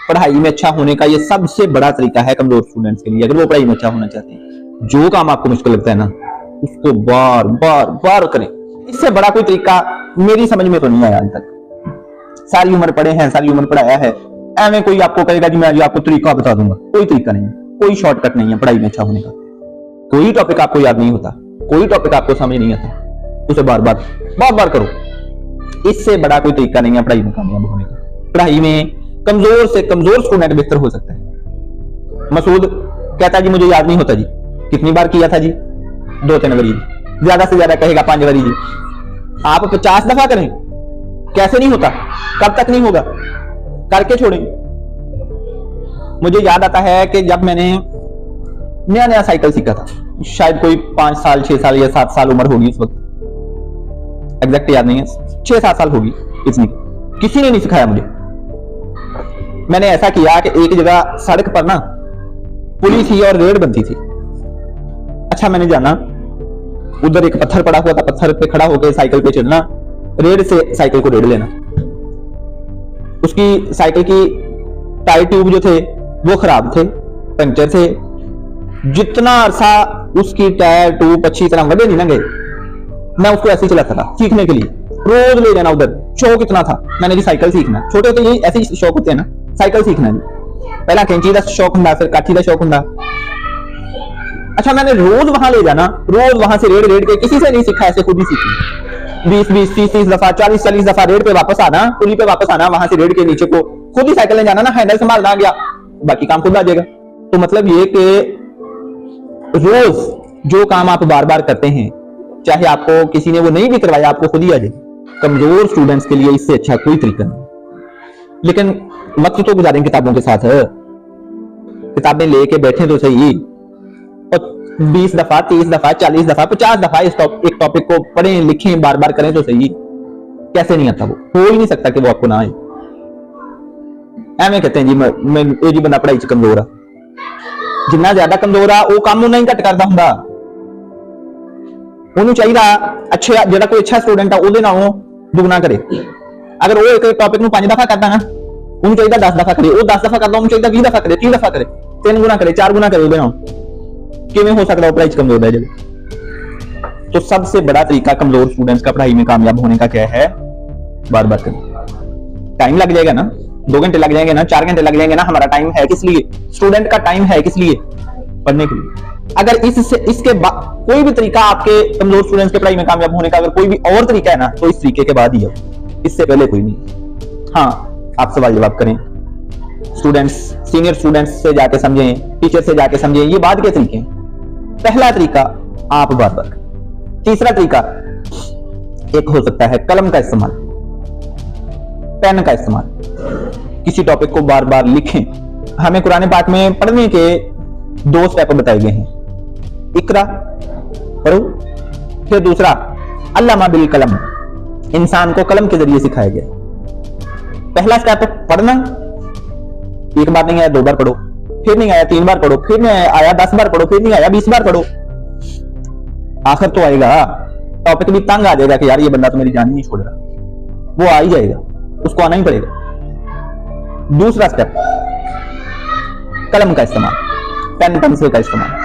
पढ़ाई में अच्छा होने का ये सबसे बड़ा तरीका है कमजोर स्टूडेंट्स के लिए। अगर वो पढ़ाई में अच्छा होना चाहते हैं, जो काम आपको मुश्किल लगता है ना, उसको बार बार बार करें। इससे बड़ा कोई तरीका मेरी समझ में तो नहीं आया आज तक। सारी उम्र पढ़े हैं, सारी उम्र पढ़ाया है, एवं कोई आपको कहेगा कि मैं आज आपको तरीका बता दूंगा, कोई तरीका नहीं है, कोई शॉर्टकट नहीं है पढ़ाई में अच्छा होने का। कोई टॉपिक आपको याद नहीं होता, कोई टॉपिक आपको समझ नहीं आता, उसे बार बार करो। इससे बड़ा कोई तरीका नहीं है पढ़ाई में कामयाब होने का। पढ़ाई में कमजोर से कमजोर स्टूडेंट बेहतर हो सकता है। मसूद कहता जी मुझे याद नहीं होता जी, कितनी बार किया था जी? 2-3 बारी जी, ज्यादा से ज्यादा कहेगा 5 बारी जी। आप 50 दफा करें, कैसे नहीं होता? कब तक नहीं होगा? करके छोड़ेंगे। मुझे याद आता है कि जब मैंने नया नया साइकिल सीखा था, शायद कोई 5 साल 6 साल या 7 साल उम्र होगी उस वक्त, एग्जैक्ट याद नहीं है, 6-7 साल होगी इतनी। किसी ने नहीं सिखाया मुझे। मैंने ऐसा किया कि एक जगह सड़क पर ना पुली थी और रेड बनती थी। अच्छा, मैंने जाना, उधर एक पत्थर पड़ा हुआ था, पत्थर पे खड़ा होकर साइकिल पे चढ़ना, रेड से साइकिल को रेड लेना। उसकी साइकिल की टायर ट्यूब जो थे वो खराब थे, पंक्चर थे। जितना अरसा उसकी टायर ट्यूब अच्छी तरह वधे नहीं ना गए, मैं उसको ऐसे ही चलाता था सीखने के लिए। रोज ले जाना उधर। शौक इतना था, मैंने जी साइकिल सीखना। छोटे होते यही ऐसे ही शौक होते हैं ना, साइकिल सीखना जी। पहला कैंची का शौक हुंदा, फिर काठी का शौक हुंदा। अच्छा, मैंने रोज वहां ले जाना, रोज वहां से रेड के, किसी से नहीं सीखा, ऐसे खुद ही सीखी। 20-20, 30-30 दफा, 40-40 दफा रेड पे वापस आना, पुली पे वापस आना, वहां से रेड के नीचे को खुद ही साइकिल ले जाना ना, हैंडल संभालना आ गया, बाकी काम खुद आ जाएगा। तो मतलब ये कि रोज जो काम आप बार बार करते हैं, चाहे आपको किसी ने वो नहीं भी करवाया, आपको खुद ही आ जाए। कमजोर स्टूडेंट्स के लिए इससे अच्छा कोई तरीका नहीं। लेकिन वक्त तो गुजारें किताबों के साथ, किताबें लेके बैठे तो सही, और 20 दफा, 30 दफा, 40 दफा, 50 दफा एक टॉपिक को पढ़ें, लिखें, बार बार करें तो सही। कैसे नहीं आता? वो हो ही नहीं सकता कि वो आपको ना आए। एवं कहते हैं जी ये जी बंदा पढ़ाई च कमजोर आ। जिन्ना ज्यादा कमजोर आ वो काम नहीं घट करता हुंदा। ਉਹਨੂੰ ਚਾਹੀਦਾ ਅੱਛਾ, ਜਿਹੜਾ ਕੋਈ ਅੱਛਾ ਸਟੂਡੈਂਟ ਆ ਉਹਦੇ ਨਾਲੋਂ ਦੁਗਣਾ ਕਰੇ। ਅਗਰ ਉਹ ਇੱਕ ਟੌਪਿਕ ਨੂੰ 5 ਦਫਾ ਕਰਦਾ ਨਾ, ਉਹਨੂੰ ਚਾਹੀਦਾ 10 ਦਫਾ ਕਰੇ। ਉਹ 10 ਦਫਾ ਕਰਦਾ, ਉਹਨੂੰ ਚਾਹੀਦਾ 20 ਦਫਾ ਕਰੇ, 30 ਦਫਾ ਕਰੇ, 3 गुना करे, 4 गुना करे ਉਹਦੇ ਨਾਲ। ਕਿਵੇਂ ਹੋ ਸਕਦਾ ਉਹ ਪੜ੍ਹਾਈ 'ਚ ਕਮਜ਼ੋਰ ਹੈ? तो सबसे बड़ा तरीका कमजोर स्टूडेंट्स का पढ़ाई में कामयाब होने का क्या है? बार बार करें। टाइम लग जाएगा ना, 2 घंटे लग जाएंगे ना, 4 घंटे लग जाएंगे ना, हमारा टाइम है किस लिए? स्टूडेंट का टाइम है किस लिए? पढ़ने के लिए। अगर इसके बाद कोई भी तरीका आपके कमजोर स्टूडेंट्स के पढ़ाई में कामयाब होने का अगर कोई भी और तरीका है ना, तो इस तरीके के बाद ही है, इससे पहले कोई नहीं। हाँ, आप सवाल जवाब करें, स्टूडेंट्स सीनियर स्टूडेंट्स से जाके समझें, टीचर से जाके समझें, ये बाद के तरीके। पहला तरीका आप बार बार। तीसरा तरीका एक हो सकता है कलम का इस्तेमाल, पेन का इस्तेमाल। किसी टॉपिक को बार बार लिखें। हमें कुरान पाक में पढ़ने के 2 स्टेप बताए गए हैं। इकरा पढ़ो, फिर दूसरा अल्लामा बिल कलम, इंसान को कलम के जरिए सिखाया गया। पहला स्टेप पढ़ना, एक बार नहीं आया 2 बार पढ़ो, फिर नहीं आया 3 बार पढ़ो, फिर नहीं आया 10 बार पढ़ो, फिर नहीं आया 20 बार पढ़ो। आखिर तो आएगा, टॉपिक भी तंग आ जाएगा कि यार ये बंदा तो मेरी जान ही नहीं छोड़ रहा, वो आ ही जाएगा, उसको आना ही पड़ेगा। दूसरा स्टेप कलम का इस्तेमाल, पेन पेंसिल का इस्तेमाल।